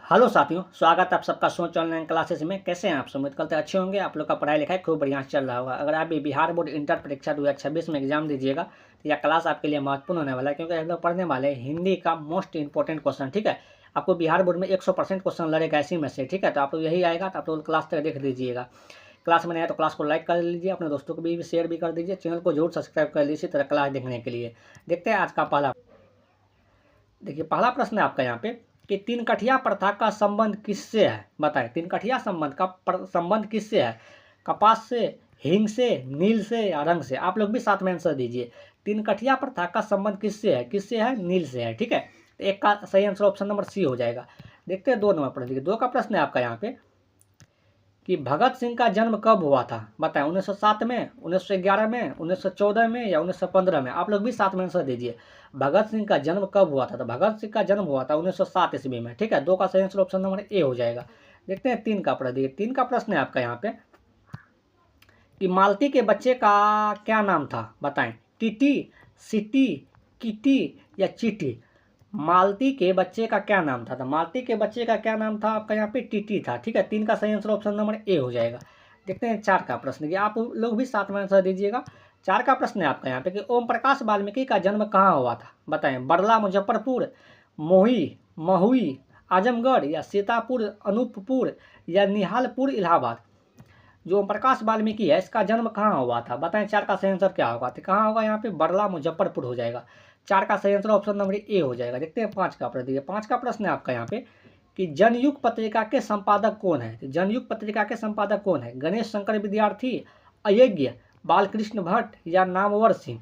Hello साथियों, स्वागत है आप सबका सोच ऑनलाइन क्लासेस में। कैसे हैं आप सब? उम्मीद करते अच्छे होंगे। आप लोग का पढ़ाई लिखाई खूब बढ़िया चल रहा होगा। अगर आप भी बिहार बोर्ड इंटर परीक्षा 2026 में एग्जाम दीजिएगा तो यह क्लास आपके लिए महत्वपूर्ण होने वाला है, क्योंकि हम लोग पढ़ने वाले हैं हिंदी का मोस्ट इंपॉर्टेंट क्वेश्चन। ठीक है, आपको बिहार बोर्ड में 100% क्वेश्चन लड़ेगा इसी में से। ठीक है, तो आप लोग यही आएगा तो आप लोग क्लास तक देख लीजिएगा। क्लास में नया तो क्लास को लाइक कर लीजिए, अपने दोस्तों को भी शेयर भी कर दीजिए, चैनल को जरूर सब्सक्राइब कर लीजिए इसी तरह क्लास देखने के लिए। देखते हैं आज का पहला। देखिए, पहला प्रश्न है आपका यहाँ पे कि तीन कठिया प्रथा का संबंध किससे है? बताएं, तीन कठिया संबंध का संबंध किससे है? कपास से, हींग से, नील से या रंग से? आप लोग भी साथ में आंसर दीजिए। तीन कठिया प्रथा का संबंध किससे है? किससे है? नील से है। ठीक है, तो एक का सही आंसर ऑप्शन नंबर सी हो जाएगा। देखते हैं 2 नंबर पर। देखिए, 2 का प्रश्न है आपका यहाँ पे कि भगत सिंह का जन्म कब हुआ था? बताएं, 1907 में, 1911 में, 1914 में या 1915 में? आप लोग भी साथ में आंसर दीजिए। भगत सिंह का जन्म कब हुआ था? तो भगत सिंह का जन्म हुआ था 1907 ईस्वी में। ठीक है, 2 का सही आंसर ऑप्शन नंबर ए हो जाएगा। देखते हैं 3 का प्रश्न। देखिए, 3 का प्रश्न है आपका यहाँ पे कि मालती के बच्चे का क्या नाम था? बताएं, टीटी, सिटी, किटी या चीटी? मालती के बच्चे का क्या नाम था? तो मालती के बच्चे का क्या नाम था आपका यहाँ पे? टीटी था। ठीक है, 3 का सही आंसर ऑप्शन नंबर ए हो जाएगा। देखते हैं 4 का प्रश्न। कि आप लोग भी साथ में आंसर दीजिएगा। 4 का प्रश्न है आपका यहाँ पे कि ओम प्रकाश वाल्मीकि का जन्म कहाँ हुआ था? बताएं, बरला मुजफ्फरपुर, मोही, महुई, आजमगढ़ या सीतापुर, अनूपपुर या निहालपुर इलाहाबाद? जो ओम प्रकाश वाल्मीकि है इसका जन्म कहाँ हुआ था? बताएं, 4 का सही आंसर क्या होगा? तो कहाँ होगा यहाँ पे? बरला मुजफ्फरपुर हो जाएगा। 4 का सही आंसर ऑप्शन नंबर ए हो जाएगा। देखते हैं 5 का प्रश्न। 5 का प्रश्न है आपका यहाँ पे कि जनयुग पत्रिका के संपादक कौन है? जनयुग पत्रिका के संपादक कौन है? गणेश शंकर विद्यार्थी, अयज्ञ, बालकृष्ण भट्ट या नामवर सिंह?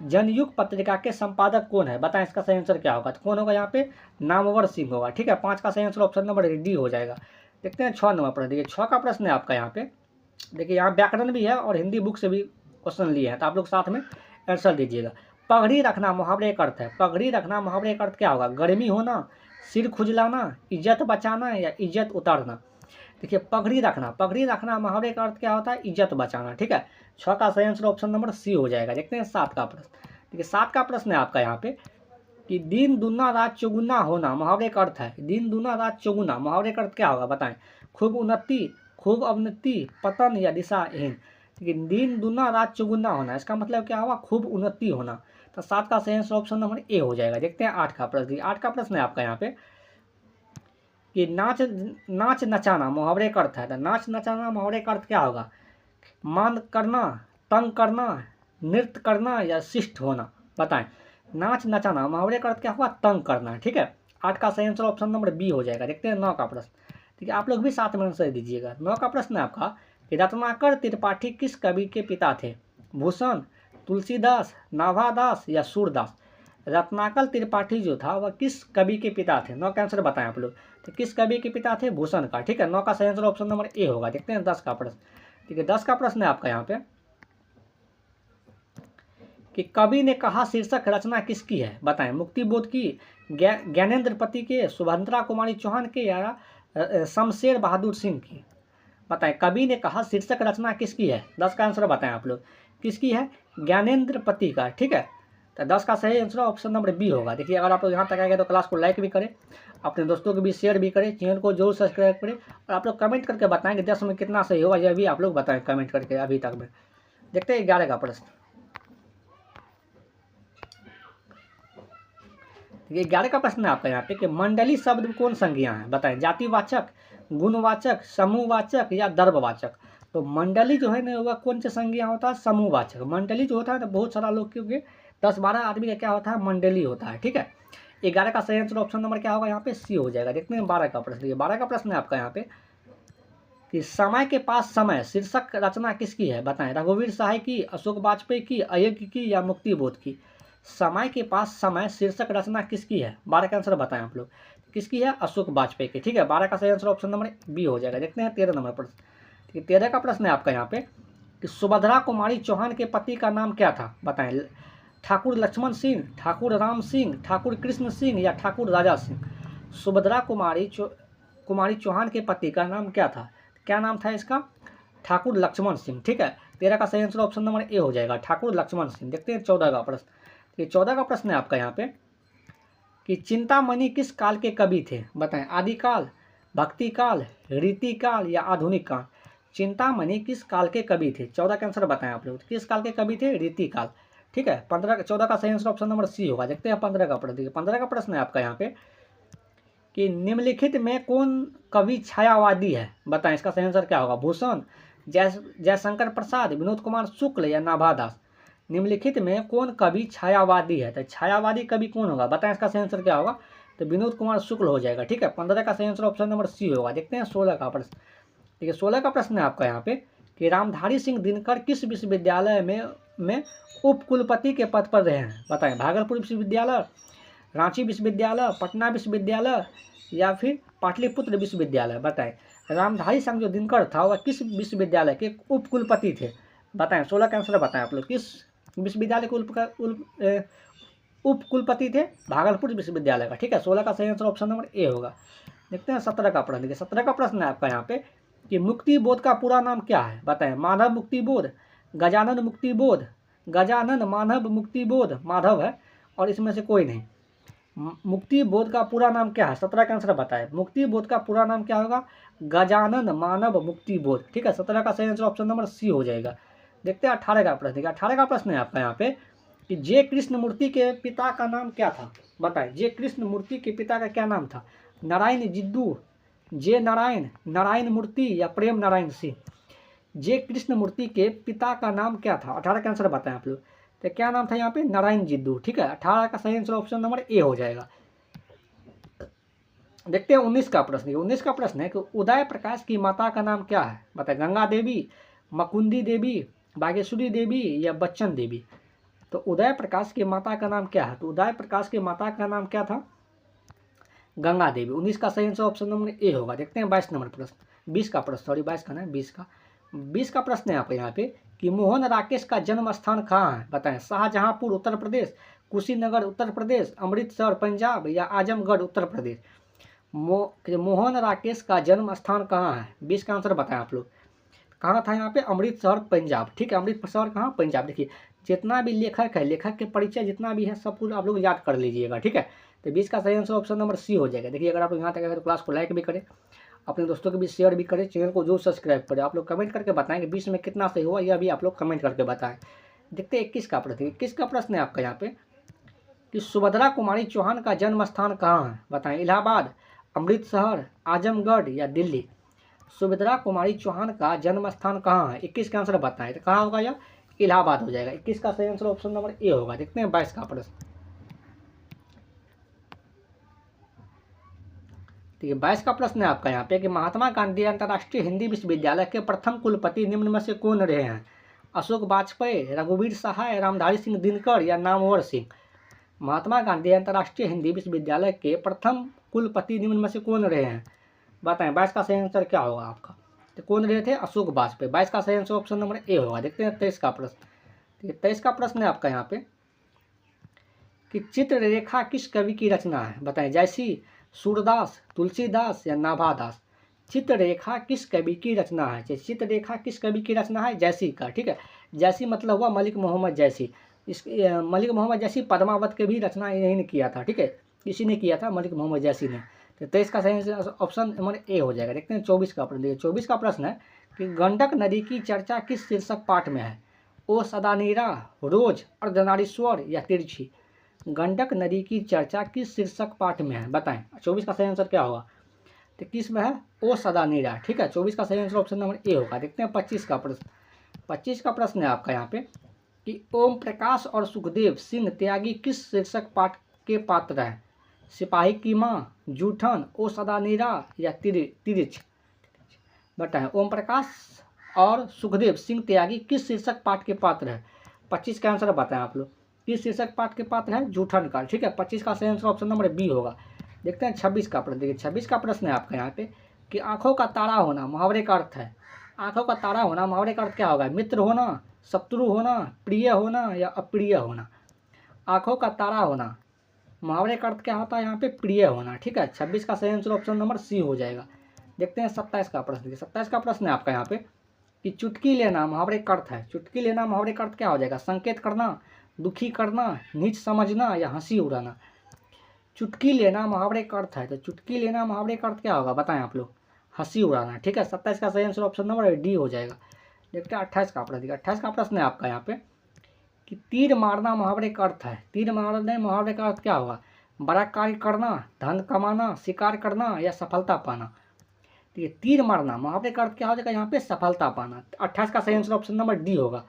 जनयुग पत्रिका के संपादक कौन है? बताएं, इसका सही आंसर क्या होगा? तो कौन होगा यहाँ पे? नामवर सिंह होगा। ठीक है, 5 का सही आंसर ऑप्शन नंबर डी हो जाएगा। देखते हैं 6 नंबर प्रश्न। देखिए, 6 का प्रश्न है आपका यहाँ पे। देखिए, यहाँ व्याकरण भी है और हिंदी बुक से भी क्वेश्चन लिए हैं, तो आप लोग साथ में आंसर दीजिएगा। पगड़ी रखना मुहावरे का अर्थ है। पगड़ी रखना मुहावरे का अर्थ क्या होगा? गर्मी होना, सिर खुजलाना, इज्जत बचाना या इज्जत उतारना? देखिए, पगड़ी रखना मुहावरे का अर्थ क्या होता है? इज्जत बचाना। ठीक है, 6 का सही आंसर ऑप्शन नंबर सी हो जाएगा। देखते हैं 7 का प्रश्न। देखिए, 7 का प्रश्न है आपका यहाँ पे कि दिन दुना रात चौगुना होना मुहावरे का अर्थ है। दिन दुना रात चौगुना मुहावरे का अर्थ क्या होगा? बताएं, खूब उन्नति, खूब अवनति, पतन या दिशाहीन? लेकिन दिन दुना रात चौगुना होना इसका मतलब क्या होगा? खूब उन्नति होना। तो 7 का सही आंसर ऑप्शन नंबर ए हो जाएगा। देखते हैं 8 का प्रश्न। 8 का प्रश्न है आपका यहाँ पे कि नाच नचाना मुहावरे का अर्थ है। तो नाच नचाना मुहावरे का अर्थ क्या होगा? मान करना, तंग करना, नृत्य करना या शिष्ट होना? बताएं, नाच नचाना मुहावरे का अर्थ क्या होगा? तंग करना। ठीक है, 8 का सही आंसर ऑप्शन नंबर बी हो जाएगा। देखते हैं 9 का प्रश्न। ठीक है, आप लोग भी साथ में आंसर दीजिएगा। 9 का प्रश्न है आपका कि रत्नाकर त्रिपाठी किस कवि के पिता थे? भूषण, तुलसीदास, नाभादास या सूरदास? रत्नाकर त्रिपाठी जो था वह किस कवि के पिता थे? 9 का आंसर बताएं आप लोग। तो किस कवि के पिता थे? भूषण का। ठीक है, 9 का सही आंसर ऑप्शन नंबर ए होगा। देखते हैं 10 का प्रश्न। ठीक है, 10 का प्रश्न है आपका यहाँ पे कि कवि ने कहा शीर्षक रचना किसकी है? बताएं, मुक्ति बोध की, ज्ञानेंद्र पति के, सुभद्रा कुमारी चौहान के या शमशेर बहादुर सिंह की? बताएं, कवि ने कहा शीर्षक रचना किसकी है? 10 का आंसर बताएं आप लोग। किसकी है? ज्ञानेंद्र पति का। ठीक है, तो 10 का सही आंसर ऑप्शन नंबर बी होगा। देखिए, अगर आप लोग यहाँ तक आएंगे तो क्लास को लाइक भी करें, अपने दोस्तों को भी शेयर भी करें, चैनल को जरूर सब्सक्राइब करें और आप लोग कमेंट करके बताएं कि 10 में कितना सही होगा, यह भी आप लोग बताएं कमेंट करके अभी तक में। देखते हैं 11 का प्रश्न। ये 11 का प्रश्न है आपका यहाँ पे कि मंडली शब्द में कौन संज्ञा है? बताएं, जातिवाचक, गुणवाचक, समूहवाचक या दर्भवाचक? तो मंडली जो है ना वह कौन सी संज्ञा होता है? समूहवाचक। मंडली जो होता है ना बहुत सारा लोग, क्योंकि 10-12 आदमी का क्या होता है? मंडली होता है। ठीक है, 11 का सही आंसर ऑप्शन नंबर क्या होगा? यहाँ पे सी हो जाएगा। देखते हैं 12 का प्रश्न। 12 का प्रश्न है आपका यहाँ पे कि समय के पास समय शीर्षक रचना किसकी है? बताएं, रघुवीर सहाय की, अशोक वाजपेयी की, अयज्ञ की या मुक्ति बोध की? समय के पास समय शीर्षक रचना किसकी है? 12 का आंसर बताएं आप लोग। किसकी है? अशोक वाजपेयी की। ठीक है, 12 का सही आंसर ऑप्शन नंबर बी हो जाएगा। देखते हैं 13 नंबर प्रश्न। ठीक है, 13 का प्रश्न है आपका यहाँ पे कि सुभद्रा कुमारी चौहान के पति का नाम क्या था? बताएं, ठाकुर लक्ष्मण सिंह, ठाकुर राम सिंह, ठाकुर कृष्ण सिंह या ठाकुर राजा सिंह? सुभद्रा कुमारी चौहान के पति का नाम क्या था? क्या नाम था इसका? ठाकुर लक्ष्मण सिंह। ठीक है, 13 का सही आंसर ऑप्शन नंबर ए हो जाएगा, ठाकुर लक्ष्मण सिंह। देखते हैं 14 का प्रश्न। ये 14 का प्रश्न है आपका यहाँ पे कि चिंतामणि किस काल के कवि थे? बताएं, आदिकाल, भक्ति काल, रीति काल या आधुनिक काल? चिंतामणि किस काल के कवि थे? 14 का आंसर बताएं आप लोग, किस काल के कवि थे? रीति काल। ठीक है, 14 का सही आंसर ऑप्शन नंबर सी होगा। देखते हैं 15 का प्रश्न। देखिए 15 का प्रश्न है आपका यहाँ पे कि निम्नलिखित में कौन कवि छायावादी है? बताएं, इसका सही आंसर क्या होगा? भूषण, जयशंकर प्रसाद, विनोद कुमार शुक्ल या नाभा दास? निम्नलिखित में कौन कवि छायावादी है? तो छायावादी कवि कौन होगा? बताएं, इसका सही आंसर क्या होगा? तो विनोद कुमार शुक्ल हो जाएगा। ठीक है, 15 का सही आंसर ऑप्शन नंबर सी होगा। देखते हैं 16 का प्रश्न। ठीक है, 16 का प्रश्न है आपका यहाँ पे कि रामधारी सिंह दिनकर किस विश्वविद्यालय में उप कुलपति के पद पर रहे हैं? बताएं, भागलपुर विश्वविद्यालय, रांची विश्वविद्यालय, पटना विश्वविद्यालय या फिर पाटलिपुत्र विश्वविद्यालय? बताएं, रामधारी सिंह जो दिनकर था वह किस विश्वविद्यालय के उप कुलपति थे? बताएं, 16 का आंसर बताएं आप लोग, किस विश्वविद्यालय के उप कुलपति थे? भागलपुर विश्वविद्यालय का। ठीक है, 16 का सही आंसर ऑप्शन नंबर ए होगा। देखते हैं 17 का प्रश्न। देखिए 17 का प्रश्न है आपका यहाँ पे कि मुक्ति बोध का पूरा नाम क्या है? बताएं, माधव मुक्ति बोध, गजानन मुक्ति बोध, गजानन माधव मुक्ति बोध, माधव है और इसमें से कोई नहीं। मुक्ति बोध का पूरा नाम क्या है? 17 का आंसर बताएं, मुक्ति बोध का पूरा नाम क्या होगा? गजानन मानव मुक्ति बोध। ठीक है, 17 का सही आंसर ऑप्शन नंबर सी हो जाएगा। देखते हैं 18 का प्रश्न। 18 का प्रश्न है आपका यहाँ पे कि जे कृष्णमूर्ति के पिता का नाम क्या था? बताएं, जे कृष्णमूर्ति के पिता का क्या नाम था? नारायण जिद्दू, जे नारायण, नारायण मूर्ति या प्रेम नारायण सिंह? जे कृष्णमूर्ति के पिता का नाम क्या था? 18 का आंसर बताएं आप लोग। तो क्या नाम था यहाँ पे? नारायण जिद्दू। ठीक है, 18 का सही आंसर ऑप्शन नंबर ए हो जाएगा। देखते हैं 19 का प्रश्न। 19 का प्रश्न है कि उदय प्रकाश की माता का नाम क्या है? बताएं, गंगा देवी, मकुंदी देवी, बागेश्वरी देवी या बच्चन देवी? तो उदय प्रकाश की माता का नाम क्या है? तो उदय प्रकाश की माता का नाम क्या था? गंगा देवी। 19 का सही आंसर ऑप्शन नंबर ए होगा। देखते हैं 22 नंबर प्रश्न, 20 का प्रश्न, सॉरी 22 का नहीं 20 का प्रश्न है यहाँ पे कि मोहन राकेश का जन्म स्थान कहाँ है? बताएं, शाहजहांपुर उत्तर प्रदेश, कुशीनगर उत्तर प्रदेश, अमृतसर पंजाब या आजमगढ़ उत्तर प्रदेश? मोहन राकेश का जन्म स्थान कहाँ है? 20 का आंसर बताएं आप लोग। कहाँ था यहाँ पे? अमृतसर पंजाब। ठीक है, अमृतसर कहाँ? पंजाब। देखिए जितना भी लेखक है, लेखक के परिचय जितना भी है सब कुछ आप लोग याद कर लीजिएगा। ठीक है, तो 20 का सही आंसर ऑप्शन नंबर सी हो जाएगा। देखिए अगर आप लोग यहाँ तक आए तो क्लास को लाइक भी करें, अपने दोस्तों के भी शेयर भी करें, चैनल को जो सब्सक्राइब करें। आप लोग कमेंट करके बताएं कि 20 में कितना सही हुआ, यह भी आप लोग कमेंट करके बताएं। देखते हैं 21 का प्रश्न। 21 का प्रश्न है आपका यहाँ पे कि सुभद्रा कुमारी चौहान का जन्म स्थान कहाँ है? बताएं, इलाहाबाद, अमृतसर, आजमगढ़ या दिल्ली? सुभद्रा कुमारी चौहान का जन्म स्थान कहाँ है? 21 का आंसर बताएं, तो कहाँ होगा? यह इलाहाबाद हो जाएगा। 21 का सही आंसर ऑप्शन नंबर ए होगा। देखते हैं 22 का प्रश्न। ठीक है, 22 का प्रश्न है आपका यहाँ पे कि महात्मा गांधी अंतर्राष्ट्रीय हिंदी विश्वविद्यालय के प्रथम कुलपति निम्न में से कौन रहे हैं? अशोक वाजपेयी, रघुवीर सहाय, रामधारी सिंह दिनकर या नामवर सिंह? महात्मा गांधी अंतर्राष्ट्रीय हिंदी विश्वविद्यालय के प्रथम कुलपति निम्न में से कौन रहे हैं? बताएं, 22 का सही आंसर क्या होगा आपका? तो कौन रहे थे? अशोक वाजपेयी। 22 का सही आंसर ऑप्शन नंबर ए होगा। देखते हैं 23 का प्रश्न। ठीक है, 23 का प्रश्न है आपका यहाँ पे कि चित्ररेखा किस कवि की रचना है? बताएं, जयसी, सूरदास, तुलसीदास या नाभादास? चित्ररेखा किस कवि की रचना है? चित्ररेखा किस कवि की रचना है? जयसी का। ठीक है, जयसी मतलब हुआ मलिक मोहम्मद जयसी। इस मलिक मोहम्मद जयसी पद्मावत के भी रचना यही ने किया था। ठीक है, इसी ने किया था, मलिक मोहम्मद जयसी ने। तो 23 का सही ऑप्शन नंबर ए हो जाएगा। देखते हैं 24 का प्रश्न। देखिए 24 का प्रश्न है कि गंडक नदी की चर्चा किस शीर्षक पाठ में है? ओ सदानीरा, रोज, अर्धनारीश्वर या तिरछी? गंडक नदी की चर्चा किस शीर्षक पाठ में है? बताएं, 24 का सही आंसर क्या होगा? तो किस में है? ओ सदानीरा। ठीक है, 24 का सही आंसर ऑप्शन नंबर ए होगा। देखते हैं 25 का प्रश्न। 25 का प्रश्न है आपका यहाँ पे कि ओम प्रकाश और सुखदेव सिंह त्यागी किस शीर्षक पाठ के पात्र हैं? सिपाही की माँ, जूठन, ओ सदानीरा या तिरछ? बताएं, ओम प्रकाश और सुखदेव सिंह त्यागी किस शीर्षक पाठ के पात्र है? 25 का आंसर बताएं आप लोग, किस शीर्षक पाठ के पात्र है? जूठन का। ठीक है, 25 का सही आंसर ऑप्शन नंबर बी होगा। देखते हैं 26 का प्रश्न। देखिए 26 का प्रश्न है आपका यहाँ पे कि आंखों का तारा होना मुहावरे का अर्थ है। आंखों का तारा होना मुहावरे का अर्थ क्या होगा? मित्र होना, शत्रु होना, प्रिय होना या अप्रिय होना? आंखों का तारा होना मुहावरे का अर्थ क्या होता है यहाँ पे? प्रिय होना। ठीक है, 26 का सही आंसर ऑप्शन नंबर सी हो जाएगा। देखते हैं 27 का प्रश्न। 27 का प्रश्न है आपका यहाँ पे कि चुटकी लेना मुहावरे का अर्थ है। चुटकी लेना मुहावरे का अर्थ क्या हो जाएगा? संकेत करना, दुखी करना, नीच समझना या हंसी उड़ाना? चुटकी लेना मुहावरे का अर्थ है, तो चुटकी लेना मुहावरे का अर्थ क्या होगा बताएं आप लोग? हंसी उड़ाना। ठीक है, 27 का सही आंसर ऑप्शन नंबर डी हो जाएगा। देखते हैं 28 का प्रश्न। 28 का प्रश्न है आपका यहाँ पे कि तीर मारना मुहावरे का अर्थ है। तीर मारने मुहावरे का अर्थ क्या होगा? बड़ा कार्य करना, धन कमाना, शिकार करना या सफलता पाना। तो ये तीर मारना मुहावरे का अर्थ क्या हो जाएगा यहाँ पे? सफलता पाना। 28 का सही आंसर ऑप्शन नंबर डी होगा।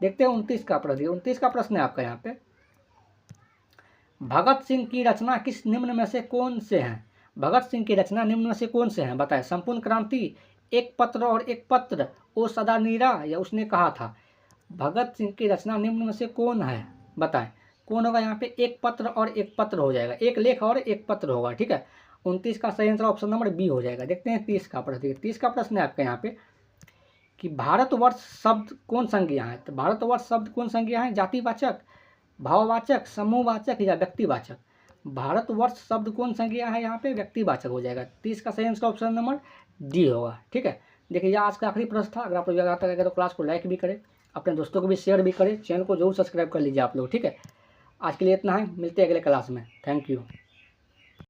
देखते हैं 29 का प्रश्न। 29 का प्रश्न है आपका यहाँ पे, भगत सिंह की रचना किस निम्न में से कौन से हैं? भगत सिंह की रचना निम्न में से कौन से हैं बताएं? संपूर्ण क्रांति, एक पत्र और एक पत्र, ओ सदा नीरा या उसने कहा था। भगत सिंह की रचना निम्न में से कौन है बताएं? कौन होगा यहाँ पे? एक पत्र और एक पत्र हो जाएगा, एक लेख और एक पत्र होगा। ठीक है, 29 का सही आंसर ऑप्शन नंबर बी हो जाएगा। देखते हैं 30 का प्रश्न। 30 का प्रश्न है आपका यहाँ पे कि भारतवर्ष शब्द कौन संज्ञा है? तो भारतवर्ष शब्द कौन संज्ञा है? जातिवाचक, भाववाचक, समूहवाचक या व्यक्तिवाचक। भारतवर्ष शब्द कौन संज्ञा है यहाँ पे? व्यक्तिवाचक हो जाएगा। 30 का सही आंसर ऑप्शन नंबर डी होगा। ठीक है, देखिए यह आज का आखिरी प्रश्न था। अगर आप लोग आता है तो क्लास को लाइक भी करें, अपने दोस्तों को भी शेयर भी करें, चैनल को जरूर सब्सक्राइब कर लीजिए आप लोग। ठीक है, आज के लिए इतना है, मिलते हैं अगले क्लास में। Thank you.